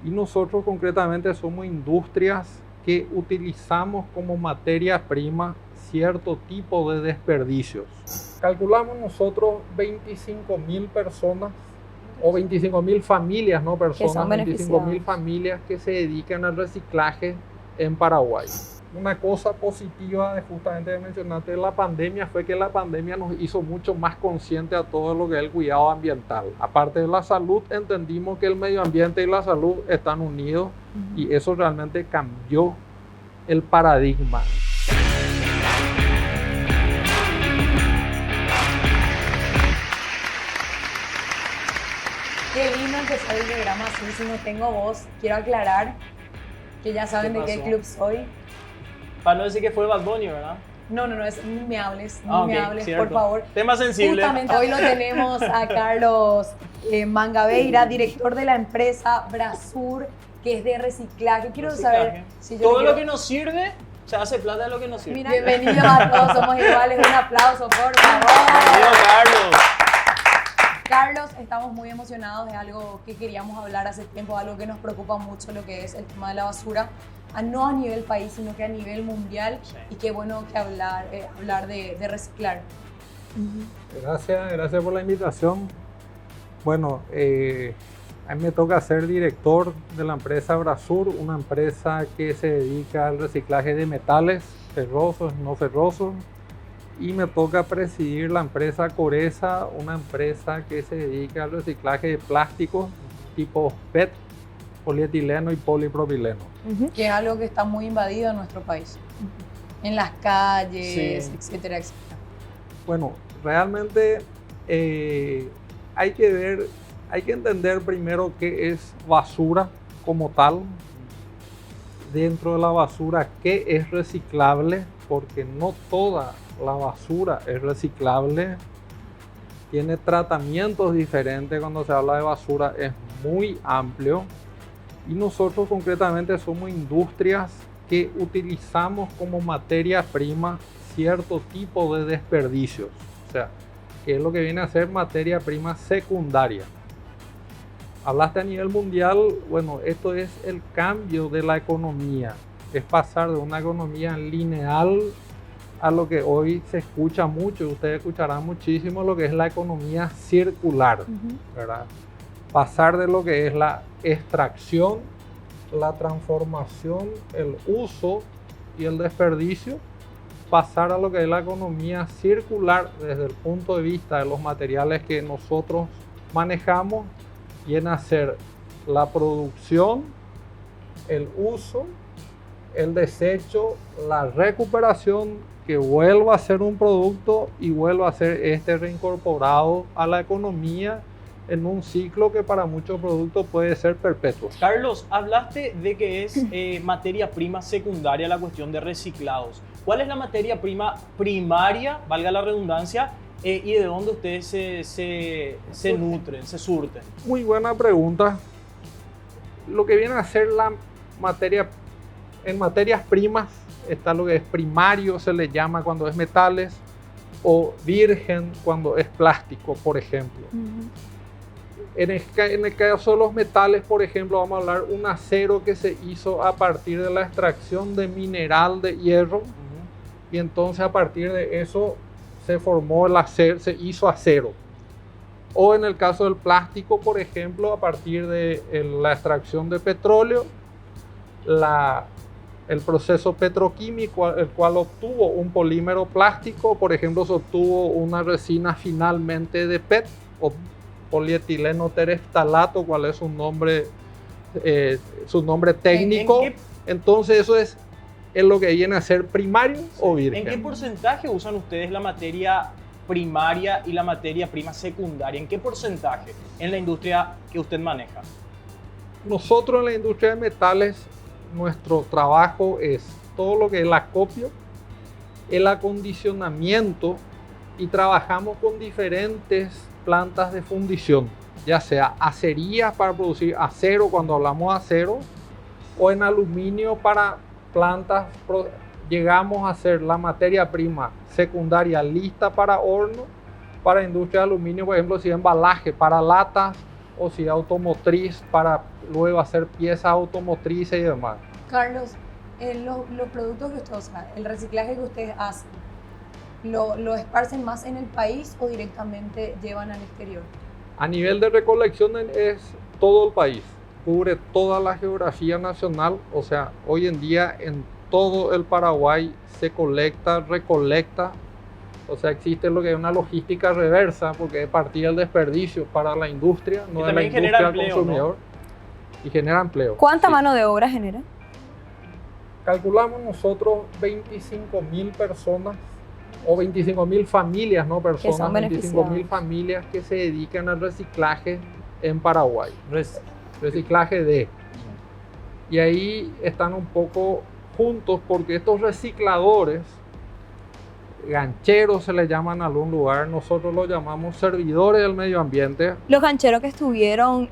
Y nosotros concretamente somos industrias que utilizamos como materia prima cierto tipo de desperdicios. Calculamos nosotros 25.000 personas o 25.000 familias, no personas, 25.000 familias que se dedican al reciclaje en Paraguay. Una cosa positiva de justamente de mencionarte de la pandemia fue que la pandemia nos hizo mucho más conscientes a todo lo que es el cuidado ambiental. Aparte de la salud, entendimos que el medio ambiente y la salud están unidos y eso realmente cambió el paradigma. Qué lindo empezar el programa así, si no tengo voz. Quiero aclarar que ya saben de qué club soy. Para no decir que fue Bad Bunny, ¿verdad? No, ni me hables, me hables, cierto. por favor. Tema sensible. Justamente hoy lo tenemos a Carlos Mangabeira, director de la empresa Brasur, que es de reciclaje. Quiero saber si todo lo que nos sirve, se hace plata de lo que nos sirve. Mira, bienvenidos a todos, somos iguales. Un aplauso, por favor. Bienvenido, Carlos. Carlos, estamos muy emocionados de algo que queríamos hablar hace tiempo, algo que nos preocupa mucho, lo que es el tema de la basura, no a nivel país, sino que a nivel mundial, y qué bueno que hablar de reciclar. Gracias por la invitación. Bueno, a mí me toca ser director de la empresa Brasur, una empresa que se dedica al reciclaje de metales ferrosos, no ferrosos. Y me toca presidir la empresa Coresa, una empresa que se dedica al reciclaje de plásticos tipo PET, polietileno y polipropileno. Que es algo que está muy invadido en nuestro país, en las calles, etcétera, etcétera. Bueno, realmente hay que entender primero qué es basura como tal. Dentro de la basura, qué es reciclable, porque no toda la basura es reciclable, tiene tratamientos diferentes. Cuando se habla de basura es muy amplio y nosotros concretamente somos industrias que utilizamos como materia prima cierto tipo de desperdicios, o sea, que es lo que viene a ser materia prima secundaria. Hablaste a nivel mundial, bueno, esto es el cambio de la economía, es pasar de una economía lineal a lo que hoy se escucha mucho, ustedes escucharán muchísimo lo que es la economía circular, ¿verdad? Pasar de lo que es la extracción, la transformación, el uso y el desperdicio, pasar a lo que es la economía circular desde el punto de vista de los materiales que nosotros manejamos, viene a ser la producción, el uso, el desecho, la recuperación, que vuelva a ser un producto y vuelva a ser reincorporado a la economía en un ciclo que para muchos productos puede ser perpetuo. Carlos, hablaste de que es materia prima secundaria la cuestión de reciclados. ¿Cuál es la materia prima primaria, valga la redundancia, y de dónde ustedes se nutren, se surten? Muy buena pregunta. Lo que viene a ser la materia, en materias primas está lo que es primario, se le llama cuando es metales, o virgen cuando es plástico, por ejemplo. En el caso de los metales, por ejemplo, vamos a hablar un acero que se hizo a partir de la extracción de mineral de hierro, y entonces a partir de eso se formó el acero, se hizo acero. O en el caso del plástico, por ejemplo, a partir de la extracción de petróleo, el proceso petroquímico, el cual obtuvo un polímero plástico, por ejemplo, se obtuvo una resina finalmente de PET o polietileno tereftalato, cuál es su nombre técnico. Entonces eso es lo que viene a ser primario o virgen. ¿En qué porcentaje usan ustedes la materia primaria y la materia prima secundaria? ¿En qué porcentaje en la industria que usted maneja? Nosotros en la industria de metales, nuestro trabajo es todo lo que es el acopio, el acondicionamiento, y trabajamos con diferentes plantas de fundición, ya sea acerías para producir acero cuando hablamos de acero, o en aluminio para plantas. Llegamos a hacer la materia prima secundaria lista para horno, para industria de aluminio, por ejemplo, si embalaje para latas o si es automotriz para luego hacer piezas automotrices y demás. Carlos, los productos que ustedes, o sea, el reciclaje que ustedes hacen, ¿lo esparcen más en el país o directamente llevan al exterior? A nivel de recolección es todo el país, cubre toda la geografía nacional, o sea, hoy en día en todo el Paraguay se colecta, recolecta, o sea, existe lo que es una logística reversa, porque es partir del desperdicio para la industria, no de la industria al consumidor, ¿no? Y genera empleo. ¿Cuánta mano de obra genera? Calculamos nosotros 25.000 personas o 25.000 familias, no personas, 25.000 familias que se dedican al reciclaje en Paraguay. Reciclaje de. Y ahí están un poco juntos porque estos recicladores, gancheros se les llaman en algún lugar, nosotros los llamamos servidores del medio ambiente. Los gancheros que estuvieron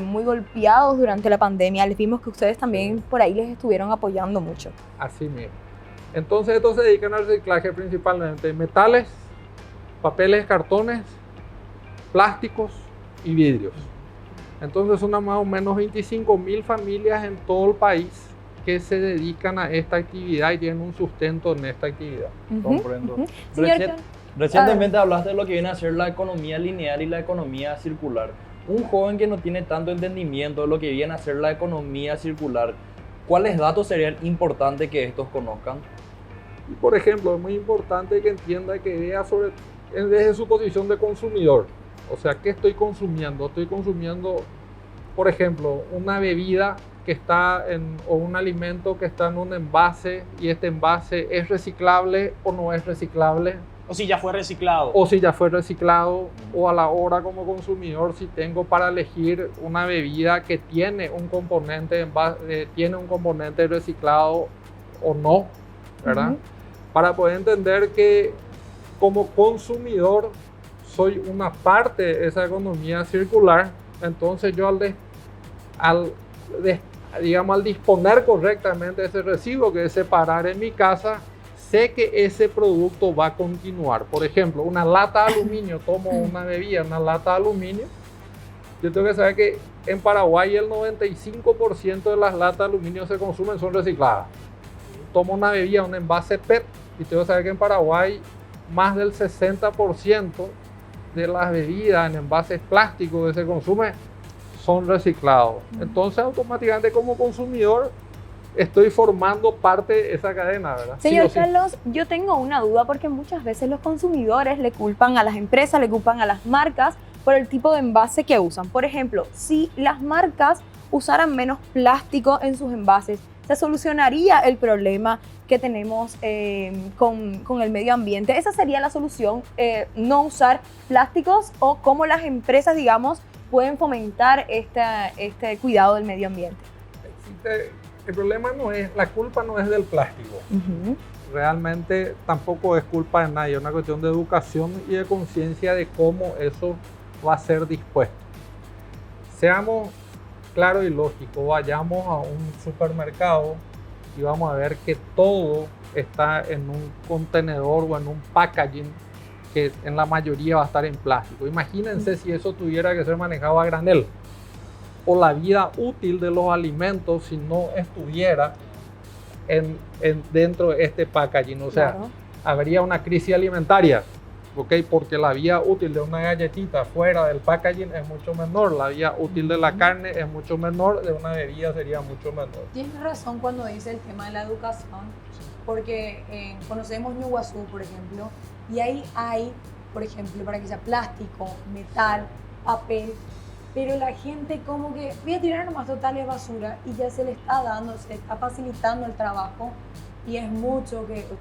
muy golpeados durante la pandemia, les vimos que ustedes también por ahí les estuvieron apoyando mucho. Así mismo. Entonces estos se dedican al reciclaje principalmente de metales, papeles, cartones, plásticos y vidrios. Entonces son más o menos 25.000 familias en todo el país que se dedican a esta actividad y tienen un sustento en esta actividad. Comprendo. Señor, Recientemente hablaste de lo que viene a ser la economía lineal y la economía circular. Un joven que no tiene tanto entendimiento de lo que viene a ser la economía circular, ¿cuáles datos serían importantes que estos conozcan? Y por ejemplo, es muy importante que entienda, que vea desde su posición de consumidor. O sea, ¿qué estoy consumiendo? Estoy consumiendo, por ejemplo, una bebida que está o un alimento que está en un envase, y este envase es reciclable o no es reciclable. O si ya fue reciclado. O si ya fue reciclado, o a la hora como consumidor si tengo para elegir una bebida que tiene un componente reciclado o no, ¿verdad? Para poder entender que como consumidor soy una parte de esa economía circular, entonces yo al disponer correctamente ese residuo que es separar en mi casa, sé que ese producto va a continuar. Por ejemplo, una lata de aluminio, tomo una bebida, una lata de aluminio, yo tengo que saber que en Paraguay el 95% de las latas de aluminio que se consumen son recicladas. Tomo una bebida, un envase PET, y tengo que saber que en Paraguay más del 60% de las bebidas en envases plásticos que se consumen son reciclados. Entonces automáticamente como consumidor estoy formando parte de esa cadena, ¿verdad? Señor Carlos, yo tengo una duda, porque muchas veces los consumidores le culpan a las empresas, le culpan a las marcas por el tipo de envase que usan. Por ejemplo, si las marcas usaran menos plástico en sus envases, ¿se solucionaría el problema que tenemos con el medio ambiente? ¿Esa sería la solución, no usar plásticos? ¿O cómo las empresas, digamos, pueden fomentar este cuidado del medio ambiente? El problema la culpa no es del plástico. Realmente tampoco es culpa de nadie, es una cuestión de educación y de conciencia de cómo eso va a ser dispuesto. Seamos claros y lógicos, vayamos a un supermercado y vamos a ver que todo está en un contenedor o en un packaging que en la mayoría va a estar en plástico. Imagínense si eso tuviera que ser manejado a granel, o la vida útil de los alimentos si no estuviera dentro de este packaging. O sea, claro, habría una crisis alimentaria, ¿okay? Porque la vida útil de una galletita fuera del packaging es mucho menor, la vida útil de la carne es mucho menor, de una bebida sería mucho menor. Tienes razón cuando dice el tema de la educación, porque conocemos Ñuguazú, por ejemplo, y ahí hay, por ejemplo, para que sea plástico, metal, papel, pero la gente como que voy a tirar nomás totales basura y ya se le está dando, se le está facilitando el trabajo, y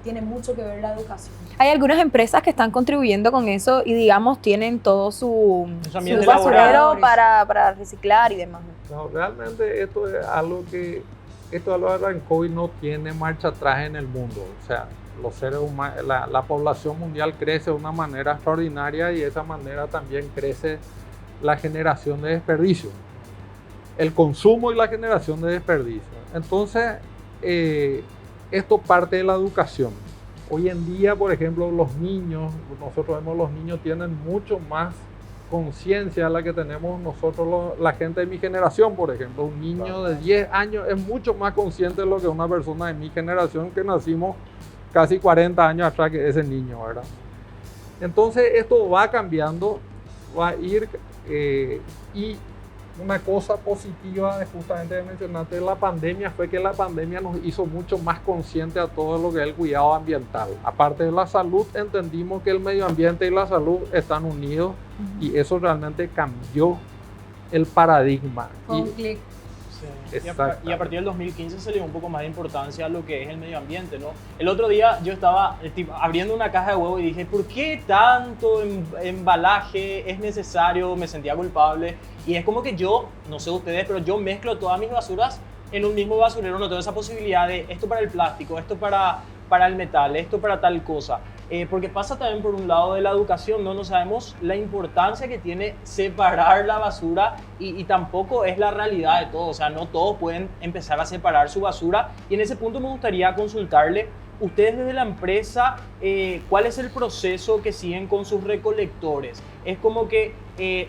tiene mucho que ver la educación. Hay algunas empresas que están contribuyendo con eso y, digamos, tienen todo su basurero para reciclar y demás. No, realmente esto es algo que arrancó y no tiene marcha atrás en el mundo. O sea, los seres humanos, la población mundial crece de una manera extraordinaria, y de esa manera también crece la generación de desperdicio, el consumo y la generación de desperdicio. Entonces, esto parte de la educación. Hoy en día, por ejemplo, nosotros vemos los niños tienen mucho más conciencia la que tenemos nosotros, la gente de mi generación, por ejemplo. Un niño de 10 años es mucho más consciente de lo que una persona de mi generación que nacimos casi 40 años atrás que ese niño, ¿verdad? Entonces esto va cambiando, va a ir y una cosa positiva de justamente mencionaste de la pandemia fue que la pandemia nos hizo mucho más conscientes a todo lo que es el cuidado ambiental. Aparte de la salud, entendimos que el medio ambiente y la salud están unidos y eso realmente cambió el paradigma. Fue un clic. Sí. Y a partir del 2015 se le dio un poco más de importancia a lo que es el medio ambiente, ¿no? El otro día yo estaba abriendo una caja de huevo y dije, ¿por qué tanto embalaje es necesario? Me sentía culpable. Y es como que yo, no sé ustedes, pero yo mezclo todas mis basuras en un mismo basurero. No tengo esa posibilidad de esto para el plástico, esto para el metal, esto para tal cosa. Porque pasa también por un lado de la educación, ¿no? No sabemos la importancia que tiene separar la basura y tampoco es la realidad de todo. O sea, no todos pueden empezar a separar su basura. Y en ese punto me gustaría consultarle, ustedes desde la empresa, ¿cuál es el proceso que siguen con sus recolectores? Es como que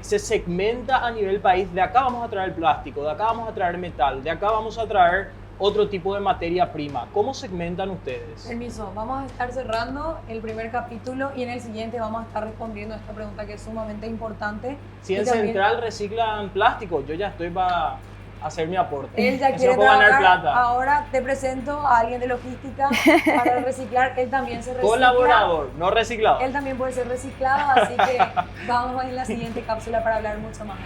se segmenta a nivel país, de acá vamos a traer plástico, de acá vamos a traer metal, de acá vamos a traer otro tipo de materia prima. ¿Cómo segmentan ustedes? Permiso, vamos a estar cerrando el primer capítulo y en el siguiente vamos a estar respondiendo a esta pregunta que es sumamente importante. Si en Central reciclan plástico, yo ya estoy para hacer mi aporte. Él ya quiere ganar plata. Ahora te presento a alguien de logística para reciclar. Él también se recicla. Colaborador, no reciclado. Él también puede ser reciclado, así que vamos en la siguiente cápsula para hablar mucho más.